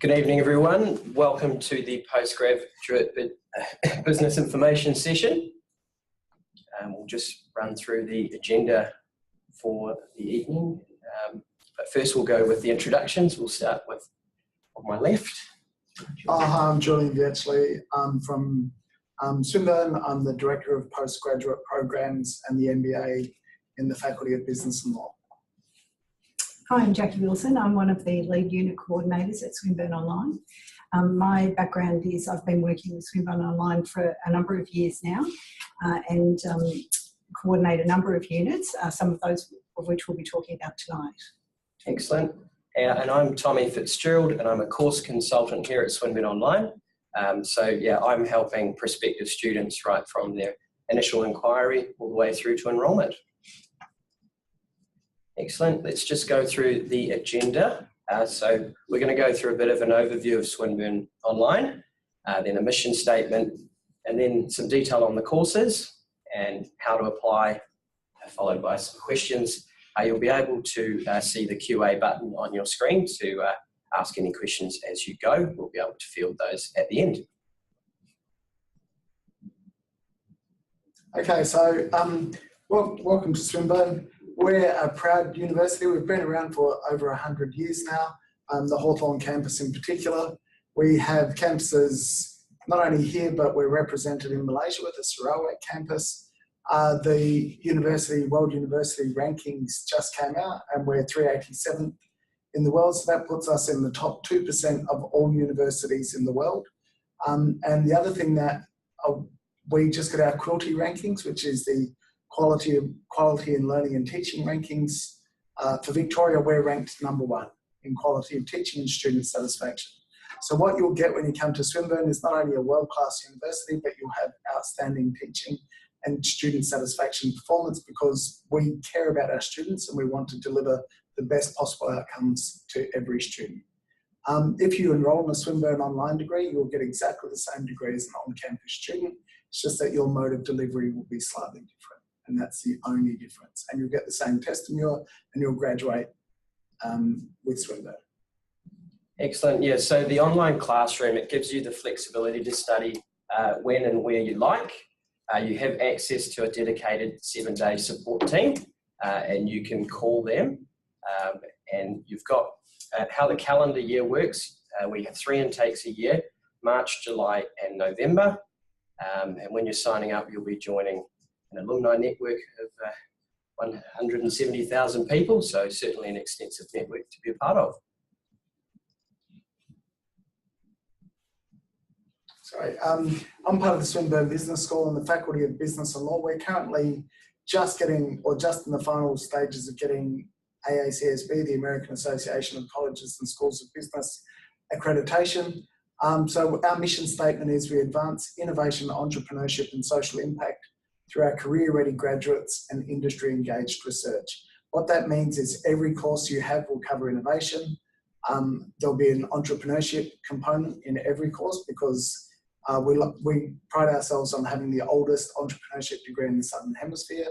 Good evening, everyone. Welcome to the Postgraduate Business Information session. We'll just run through the agenda for the evening. But first we'll go with the introductions. We'll start with on my left. Hi, I'm Julian Vieceli. I'm from Swinburne. I'm the Director of Postgraduate Programs and the MBA in the Faculty of Business and Law. Hi, I'm Jacqui Wilson. I'm one of the lead unit coordinators at Swinburne Online. My background is I've been working with Swinburne Online for a number of years now and coordinate a number of units, some of those of which we'll be talking about tonight. Excellent. And I'm Tommy Fitzgerald, and I'm a course consultant here at Swinburne Online. I'm helping prospective students right from their initial inquiry all the way through to enrolment. Excellent. Let's just go through the agenda. So we're going to go through a bit of an overview of Swinburne Online, then a mission statement, and then some detail on the courses and how to apply, followed by some questions. You'll be able to see the QA button on your screen to ask any questions as you go. We'll be able to field those at the end. Okay, so welcome to Swinburne. We're a proud university. We've been around for over 100 years now, the Hawthorn campus in particular. We have campuses not only here, but we're represented in Malaysia with the Sarawak campus. The World University rankings just came out and we're 387th in the world. So that puts us in the top 2% of all universities in the world. And the other thing that we just got our Quilty rankings, which is the quality in learning and teaching rankings. For Victoria, we're ranked #1 in quality of teaching and student satisfaction. So what you'll get when you come to Swinburne is not only a world-class university, but you'll have outstanding teaching and student satisfaction performance because we care about our students and we want to deliver the best possible outcomes to every student. If you enroll in a Swinburne Online degree, you'll get exactly the same degree as an on-campus student. It's just that your mode of delivery will be slightly different. And that's the only difference. And you'll get the same testimonial and you'll graduate with Swinburne. Excellent. Yeah, so the online classroom, it gives you the flexibility to study when and where you like. You have access to a dedicated 7-day support team and you can call them. And you've got how the calendar year works. We have 3 intakes a year, March, July and November. And when you're signing up, you'll be joining an alumni network of 170,000 people, so certainly an extensive network to be a part of. Sorry, I'm part of the Swinburne Business School and the Faculty of Business and Law. We're currently just in the final stages of getting AACSB, the American Association of Colleges and Schools of Business, accreditation. So our mission statement is we advance innovation, entrepreneurship and social impact through our career-ready graduates and industry-engaged research. What that means is every course you have will cover innovation. There'll be an entrepreneurship component in every course because we pride ourselves on having the oldest entrepreneurship degree in the Southern Hemisphere.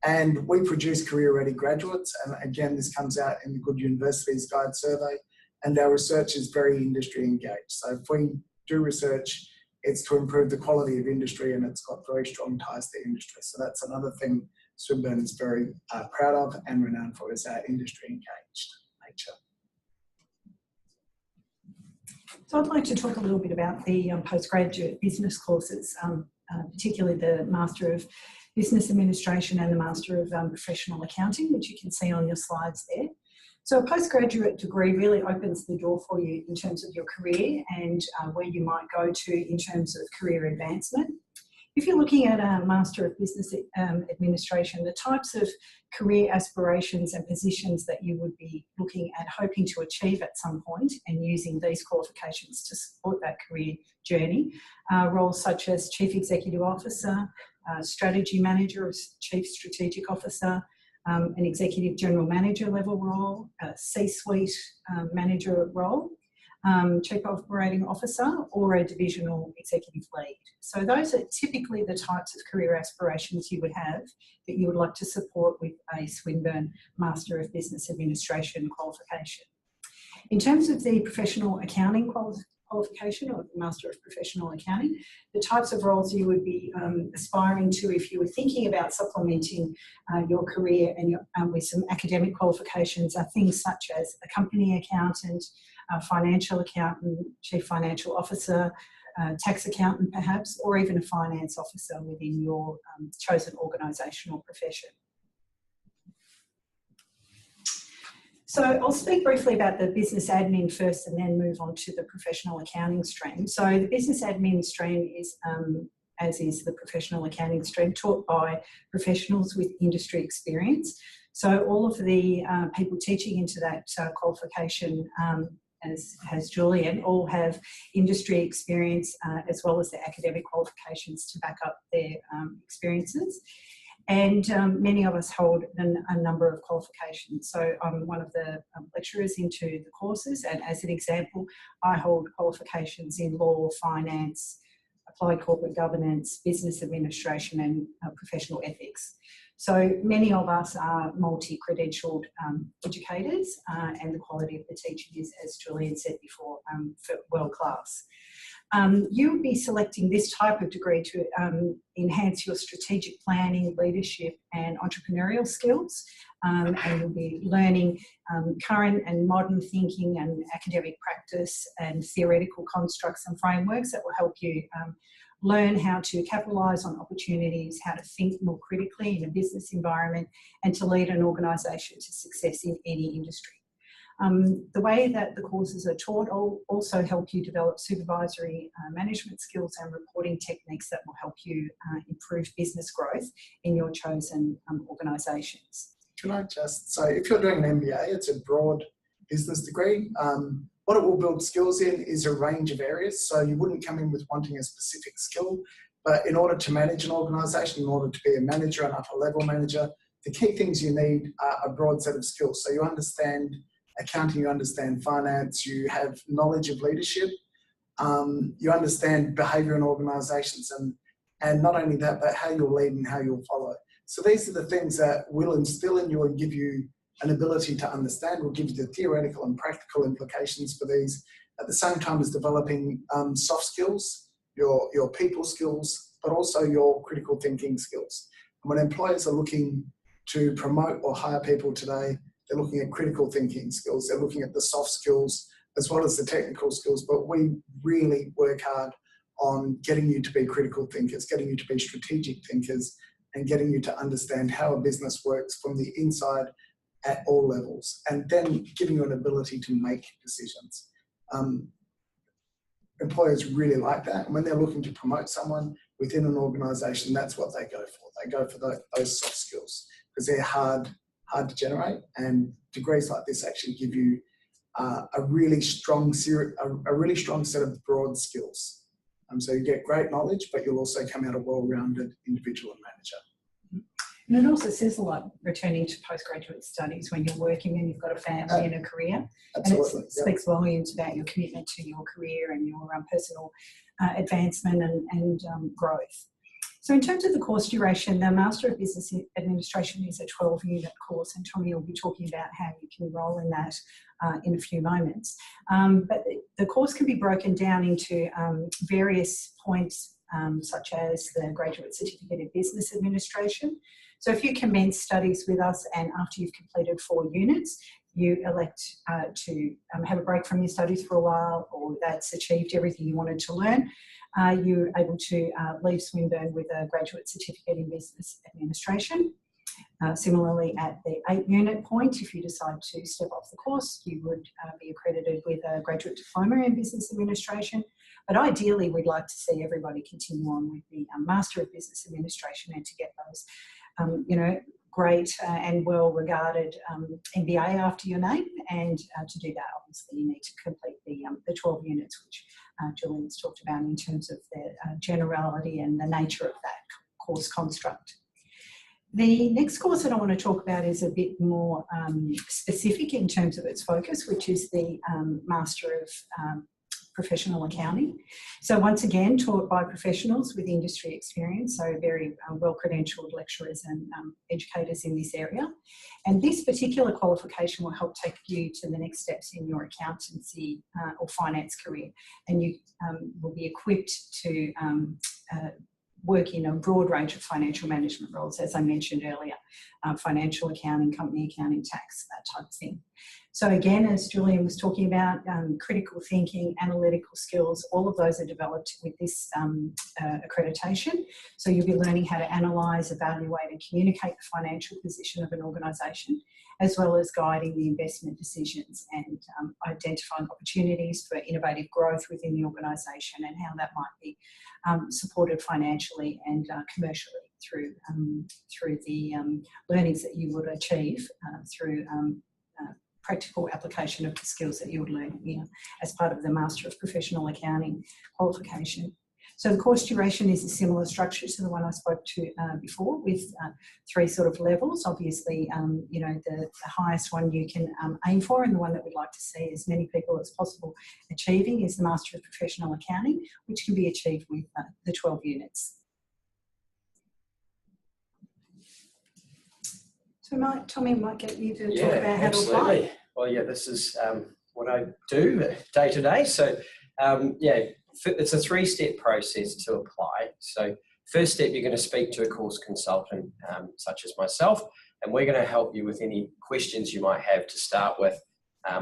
And we produce career-ready graduates. And again, this comes out in the Good Universities Guide survey. And our research is very industry-engaged. So if we do research, it's to improve the quality of industry and it's got very strong ties to industry. So that's another thing Swinburne is very proud of and renowned for is our industry engaged nature. So I'd like to talk a little bit about the postgraduate business courses, particularly the Master of Business Administration and the Master of Professional Accounting, which you can see on your slides there. So a postgraduate degree really opens the door for you in terms of your career and where you might go to in terms of career advancement. If you're looking at a Master of Business Administration, the types of career aspirations and positions that you would be looking at hoping to achieve at some point and using these qualifications to support that career journey, roles such as Chief Executive Officer, Strategy Manager or Chief Strategic Officer, an Executive General Manager level role, a C-suite manager role, Chief Operating Officer or a Divisional Executive Lead. So those are typically the types of career aspirations you would have that you would like to support with a Swinburne Master of Business Administration qualification. In terms of the professional accounting qualification or Master of Professional Accounting, the types of roles you would be aspiring to if you were thinking about supplementing your career and with some academic qualifications are things such as a company accountant, a financial accountant, chief financial officer, tax accountant perhaps, or even a finance officer within your chosen organisational profession. So I'll speak briefly about the business admin first and then move on to the professional accounting stream. So the business admin stream is, as is the professional accounting stream, taught by professionals with industry experience. So all of the people teaching into that qualification, as has Julian, all have industry experience as well as their academic qualifications to back up their experiences. And many of us hold a number of qualifications. So I'm one of the lecturers into the courses, and as an example, I hold qualifications in law, finance, applied corporate governance, business administration, and professional ethics. So many of us are multi-credentialed educators, and the quality of the teaching is, as Julian said before, world class. You will be selecting this type of degree to enhance your strategic planning, leadership and entrepreneurial skills, and you'll be learning current and modern thinking and academic practice and theoretical constructs and frameworks that will help you learn how to capitalise on opportunities, how to think more critically in a business environment, and to lead an organisation to success in any industry. The way that the courses are taught will also help you develop supervisory management skills and reporting techniques that will help you improve business growth in your chosen organisations. Can I just say, if you're doing an MBA, it's a broad business degree. What it will build skills in is a range of areas. So you wouldn't come in with wanting a specific skill, but in order to manage an organisation, in order to be a manager, an upper level manager, the key things you need are a broad set of skills. So you understand accounting, you understand finance, you have knowledge of leadership, you understand behaviour in organisations, and not only that, but how you'll lead and how you'll follow. So these are the things that will instill in you and give you an ability to understand, will give you the theoretical and practical implications for these, at the same time as developing soft skills, your people skills, but also your critical thinking skills. And when employers are looking to promote or hire people today, they're looking at critical thinking skills, they're looking at the soft skills as well as the technical skills, but we really work hard on getting you to be critical thinkers, getting you to be strategic thinkers, and getting you to understand how a business works from the inside at all levels, and then giving you an ability to make decisions. Employers really like that, and when they're looking to promote someone within an organisation, that's what they go for. They go for those soft skills because they're hard to generate, and degrees like this actually give you a really strong set of broad skills. So you get great knowledge, but you'll also come out a well-rounded individual and manager. And it also says a lot returning to postgraduate studies when you're working and you've got a family and a career. Absolutely. And it speaks volumes about your commitment to your career and your personal advancement and growth. So in terms of the course duration, the Master of Business Administration is a 12-unit course, and Tommy will be talking about how you can enrol in that in a few moments. But the course can be broken down into various points, such as the Graduate Certificate in Business Administration. So if you commence studies with us and after you've completed 4 units, you elect to have a break from your studies for a while, or that's achieved everything you wanted to learn, you're able to leave Swinburne with a Graduate Certificate in Business Administration. Similarly, at the 8-unit point, if you decide to step off the course, you would be accredited with a Graduate Diploma in Business Administration. But ideally, we'd like to see everybody continue on with the Master of Business Administration and to get those, great and well-regarded MBA after your name. And to do that, obviously, you need to complete the 12 units, which Julian's talked about in terms of the generality and the nature of that course construct. The next course that I want to talk about is a bit more specific in terms of its focus, which is the Master of Professional Accounting. So once again, taught by professionals with industry experience, so very well-credentialed lecturers and educators in this area. And this particular qualification will help take you to the next steps in your accountancy or finance career. And you will be equipped to work in a broad range of financial management roles, as I mentioned earlier, financial accounting, company accounting, tax, that type of thing. So again, as Julian was talking about, critical thinking, analytical skills, all of those are developed with this accreditation. So you'll be learning how to analyse, evaluate and communicate the financial position of an organisation, as well as guiding the investment decisions and identifying opportunities for innovative growth within the organisation and how that might be supported financially and commercially through the learnings that you would achieve through practical application of the skills that you would learn here as part of the Master of Professional Accounting qualification. So the course duration is a similar structure to the one I spoke to before, with 3 sort of levels. Obviously, you know, the highest one you can aim for, and the one that we'd like to see as many people as possible achieving, is the Master of Professional Accounting, which can be achieved with the 12 units. So Tommy might get you to talk about how to apply. Well, yeah, this is what I do day to day. So, yeah, it's a 3-step process to apply. So first step, you're going to speak to a course consultant such as myself, and we're going to help you with any questions you might have to start with.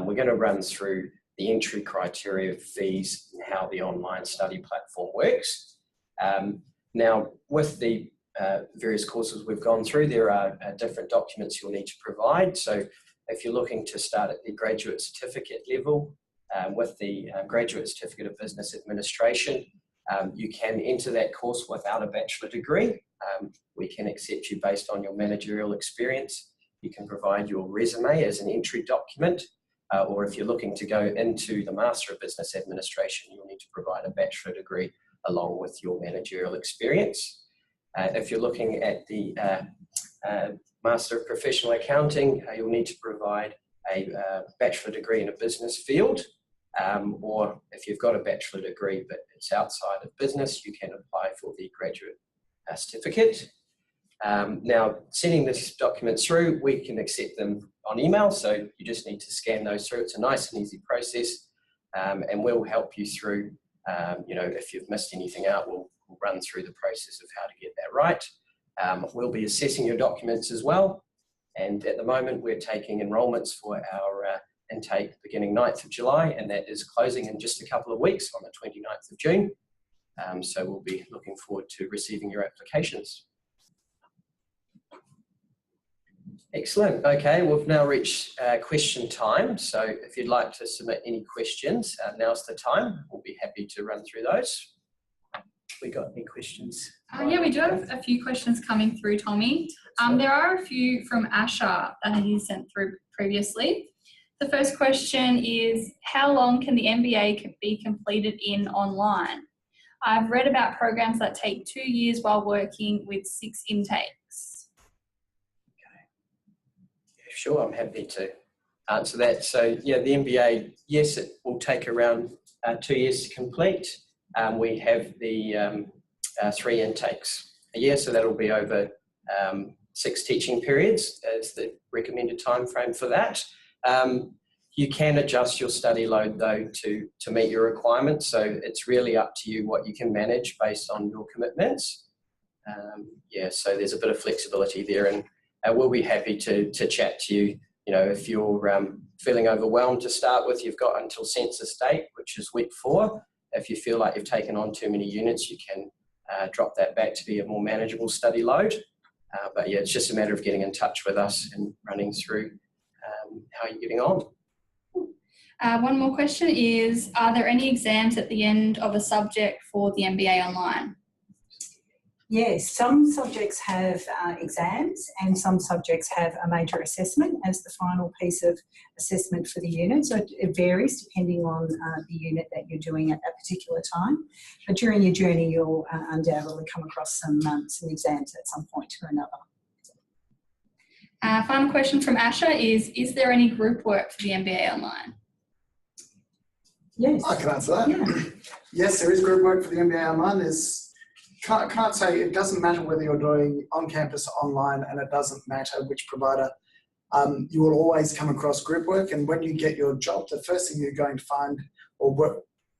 We're going to run through the entry criteria, fees, and how the online study platform works. Now, with the various courses we've gone through, there are different documents you'll need to provide. So if you're looking to start at the graduate certificate level, with the Graduate Certificate of Business Administration, you can enter that course without a bachelor degree. We can accept you based on your managerial experience. You can provide your resume as an entry document, or if you're looking to go into the Master of Business Administration, you'll need to provide a bachelor degree along with your managerial experience. If you're looking at the Master of Professional Accounting, you'll need to provide a bachelor degree in a business field, or if you've got a bachelor degree but it's outside of business, you can apply for the graduate certificate. Now, sending these documents through, we can accept them on email, so you just need to scan those through. It's a nice and easy process, and we'll help you through, you know, if you've missed anything out, we'll run through the process of how to get that right. We'll be assessing your documents as well, and at the moment we're taking enrolments for our intake beginning 9th of July, and that is closing in just a couple of weeks on the 29th of June. So we'll be looking forward to receiving your applications. Excellent. Okay, we've now reached question time. So if you'd like to submit any questions, now's the time. We'll be happy to run through those. We got any questions? Yeah, we do have a few questions coming through, Tommy. There are a few from Asha that he sent through previously. The first question is, how long can the MBA be completed in online? I've read about programs that take 2 years while working with 6 intakes. Okay. Yeah, sure, I'm happy to answer that. So yeah, the MBA, yes, it will take around 2 years to complete. We have the 3 intakes a year, so that'll be over 6 teaching periods as the recommended time frame for that. You can adjust your study load though to meet your requirements, so it's really up to you what you can manage based on your commitments. Yeah, so there's a bit of flexibility there, and we'll be happy to chat to you. You know, if you're feeling overwhelmed to start with, you've got until census date, which is week 4. If you feel like you've taken on too many units, you can drop that back to be a more manageable study load. But yeah, it's just a matter of getting in touch with us and running through how you're getting on. One more question is, are there any exams at the end of a subject for the MBA online? Yes, some subjects have exams and some subjects have a major assessment as the final piece of assessment for the unit. So it varies depending on the unit that you're doing at that particular time. But during your journey, you'll undoubtedly come across some exams at some point or another. Final question from Asha is there any group work for the MBA online? Yes. I can answer that. Yeah. Yes, there is group work for the MBA online. Can't say it doesn't matter whether you're doing on campus or online, and it doesn't matter which provider. You will always come across group work, and when you get your job, the first thing you're going to find,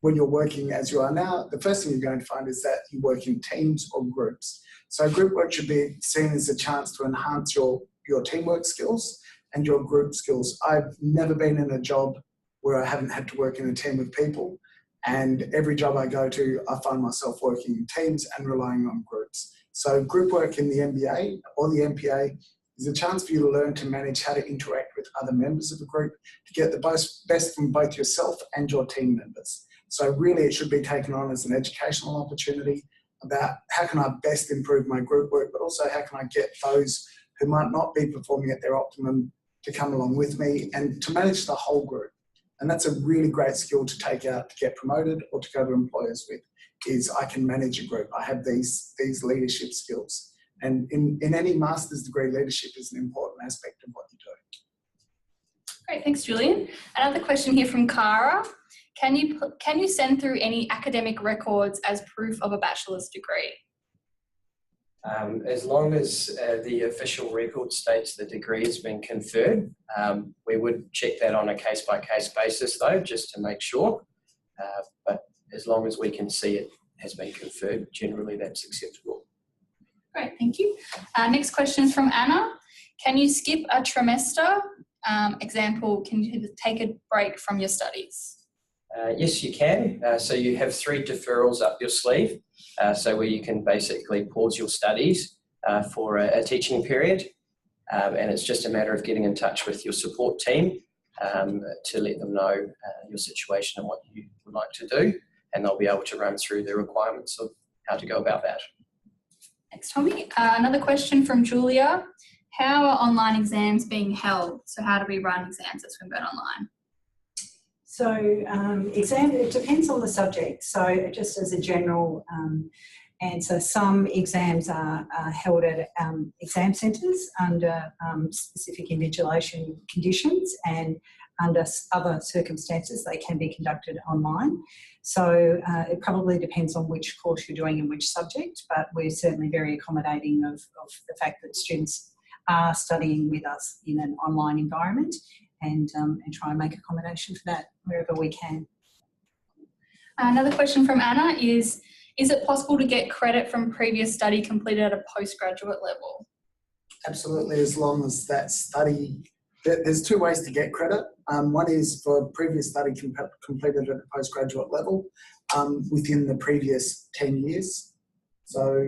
when you're working as you are now, the first thing you're going to find is that you work in teams or groups. So group work should be seen as a chance to enhance your teamwork skills and your group skills. I've never been in a job where I haven't had to work in a team of people, and every job I go to, I find myself working in teams and relying on groups. So group work in the MBA or the MPA is a chance for you to learn to manage how to interact with other members of a group to get the best from both yourself and your team members. So really it should be taken on as an educational opportunity about how can I best improve my group work, but also how can I get those who might not be performing at their optimum to come along with me and to manage the whole group. And that's a really great skill to take out to get promoted or to go to employers with, is I can manage a group. I have these leadership skills. And in any master's degree, leadership is an important aspect of what you do. Great, thanks, Julian. Another question here from Cara. Can you send through any academic records as proof of a bachelor's degree? As long as the official record states the degree has been conferred, we would check that on a case-by-case basis though, just to make sure. But as long as we can see it has been conferred, generally that's acceptable. Great, thank you. Next question is from Anna. Can you skip a trimester? Example, can you take a break from your studies? Yes, you can. So you have 3 deferrals up your sleeve. So where you can basically pause your studies for a teaching period. And it's just a matter of getting in touch with your support team to let them know your situation and what you would like to do. And they'll be able to run through the requirements of how to go about that. Thanks, Tommy. Another question from Julia. How are online exams being held? So how do we run exams at Swinburne Online? So it depends on the subject. So just as a general answer, some exams are held at exam centres under specific invigilation conditions, and under other circumstances they can be conducted online. So it probably depends on which course you're doing and which subject, but we're certainly very accommodating of the fact that students are studying with us in an online environment, and try and make accommodation for that wherever we can. Another question from Anna is it possible to get credit from previous study completed at a postgraduate level? Absolutely, as long as that study, there's 2 ways to get credit. One is for previous study completed at a postgraduate level within the previous 10 years. So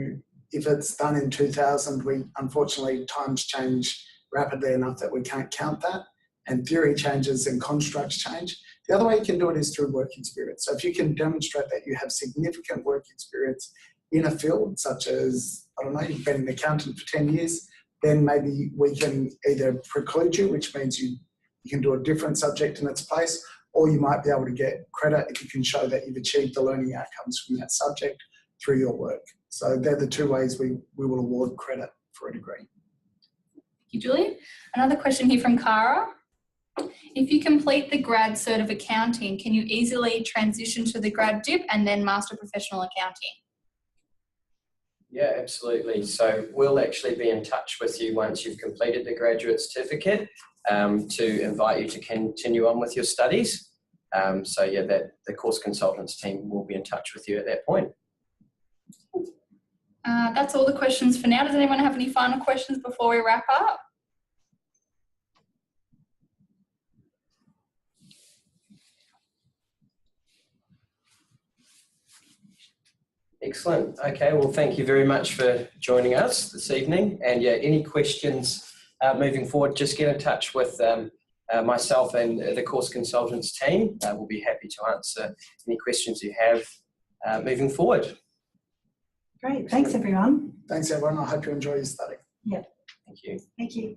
if it's done in 2000, unfortunately times change rapidly enough that we can't count that, and theory changes and constructs change. The other way you can do it is through work experience. So if you can demonstrate that you have significant work experience in a field, such as, I don't know, you've been an accountant for 10 years, then maybe we can either preclude you, which means you can do a different subject in its place, or you might be able to get credit if you can show that you've achieved the learning outcomes from that subject through your work. So they're the 2 ways we will award credit for a degree. Thank you, Julian. Another question here from Cara. If you complete the grad cert of accounting, can you easily transition to the grad dip and then master professional accounting? Yeah, absolutely. So we'll actually be in touch with you once you've completed the graduate certificate to invite you to continue on with your studies. So yeah, the course consultants team will be in touch with you at that point. That's all the questions for now. Does anyone have any final questions before we wrap up? Excellent. Okay, well, thank you very much for joining us this evening. And yeah, any questions moving forward, just get in touch with myself and the course consultants team. We'll be happy to answer any questions you have moving forward. Great. Thanks, everyone. Thanks, everyone. I hope you enjoy your study. Yeah. Thank you. Thank you.